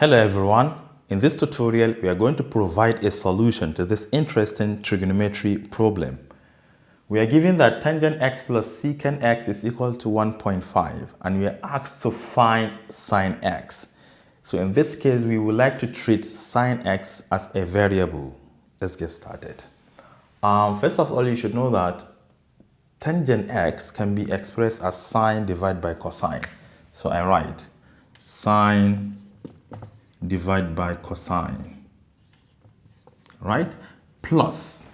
Hello everyone. In this tutorial, we are going to provide a solution to this interesting trigonometry problem. We are given that tangent x plus secant x is equal to 1.5 and we are asked to find sine x. So in this case, we would like to treat sine x as a variable. Let's get started. First of all, you should know that tangent x can be expressed as sine divided by cosine. So I write sine divided by cosine, right? Plus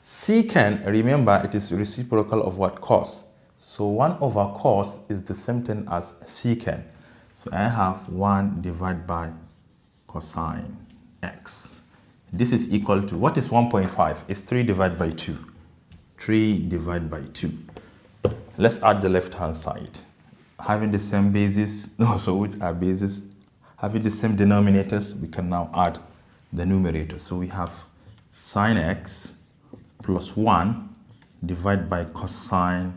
secant, remember it is reciprocal of what? Cos. So 1 over cos is the same thing as secant. So I have 1 divided by cosine x. This is equal to, what is 1.5? It's 3 divided by 2. 3 divided by 2. Let's add the left hand side. Having the same basis, which are bases? Having the same denominators, we can now add the numerator. So we have sine x plus 1 divided by cosine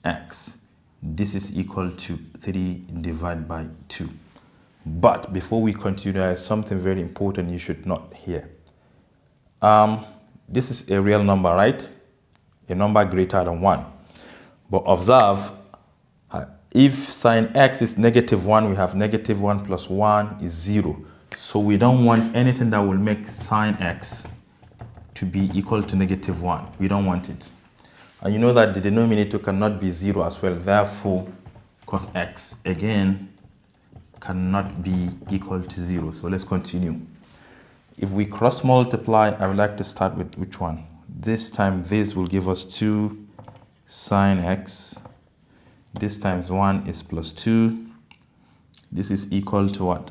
x. This is equal to 3 divided by 2. But before we continue, there is something very important you should note here. This is a real number, right? A number greater than 1. But observe, if sine x is -1, we have -1 plus 1 is 0. So we don't want anything that will make sine x to be equal to -1. We don't want it. And you know that the denominator cannot be 0 as well. Therefore, cos x, again, cannot be equal to 0. So let's continue. If we cross multiply, I would like to start with which one? This time, this will give us 2 sine x. This times 1 is plus 2. This is equal to what?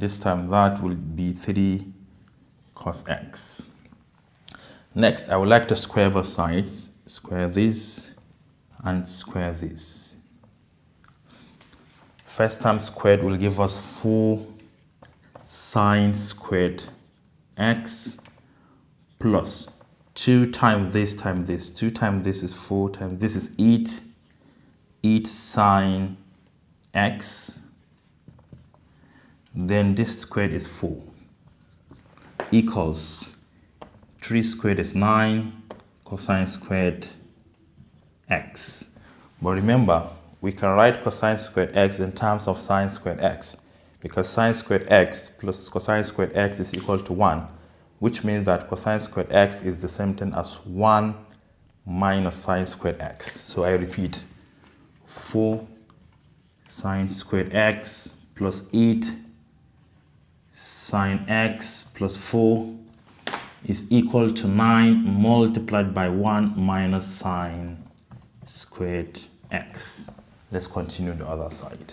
This time that will be 3 cos x. Next, I would like to square both sides. Square this and square this. First time squared will give us 4 sine squared x plus 2 times this times this. 2 times this is 4 times this is 8 sine x, then this squared is 4, equals 3 squared is 9 cosine squared x. But remember, we can write cosine squared x in terms of sine squared x, because sine squared x plus cosine squared x is equal to 1, which means that cosine squared x is the same thing as 1 minus sine squared x. So I repeat, 4 sine squared x plus 8 sine x plus 4 is equal to 9 multiplied by 1 minus sine squared x. Let's continue the other side.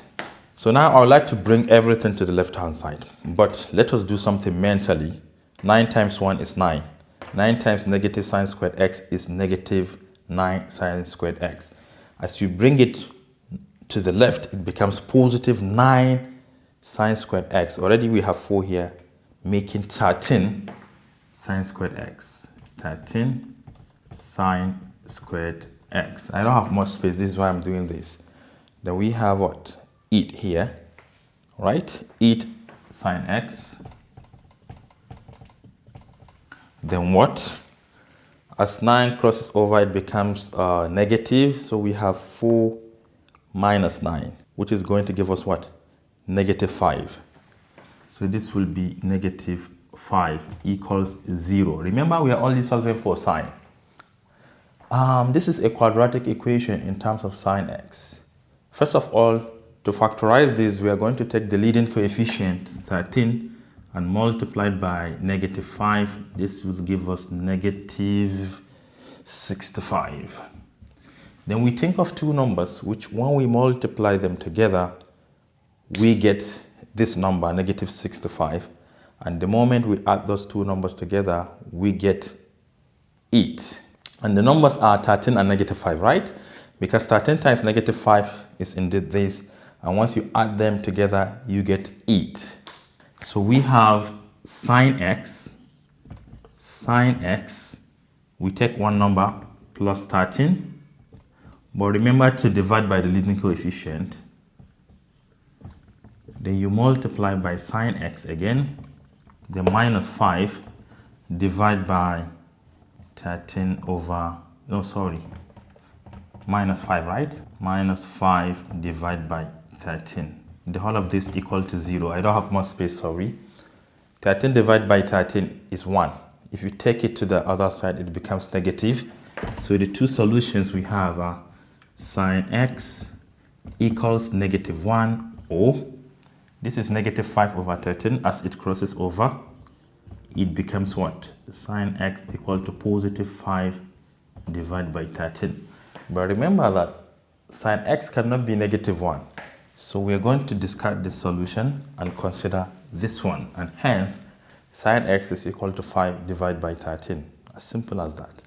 So now I would like to bring everything to the left hand side, but let us do something mentally. 9 times 1 is 9. 9 times negative sine squared x is -9 sine squared x. As you bring it to the left, it becomes +9 sine squared x. Already we have 4 here, making 13 sine squared x. 13 sine squared x. I don't have much space, this is why I'm doing this. Then we have what? 8 here, right? 8 sine x. Then what? As 9 crosses over, it becomes negative. So we have 4 minus 9, which is going to give us what? -5. So this will be -5 equals 0. Remember, we are only solving for sine. This is a quadratic equation in terms of sine x. First of all, to factorize this, we are going to take the leading coefficient, 13, and multiply by -5. This will give us -65. Then we think of two numbers, which when we multiply them together, we get this number, -65. And the moment we add those two numbers together, we get 8. And the numbers are 13 and -5, right? Because 13 times -5 is indeed this. And once you add them together, you get 8. So we have sine x. Sine x, we take one number plus 13. But remember to divide by the leading coefficient. Then you multiply by sine x again. The minus 5 divide by 13 over, no, sorry, minus 5, right? Minus 5 divided by 13. The whole of this equal to 0. I don't have more space, sorry. 13 divided by 13 is 1. If you take it to the other side, it becomes negative. So the two solutions we have are sine x equals negative 1, or this is negative 5 over 13. As it crosses over, it becomes what? Sine x equal to positive 5 divided by 13. But remember that sine x cannot be negative 1. So we are going to discard this solution and consider this one. And hence, sine x is equal to 5 divided by 13. As simple as that.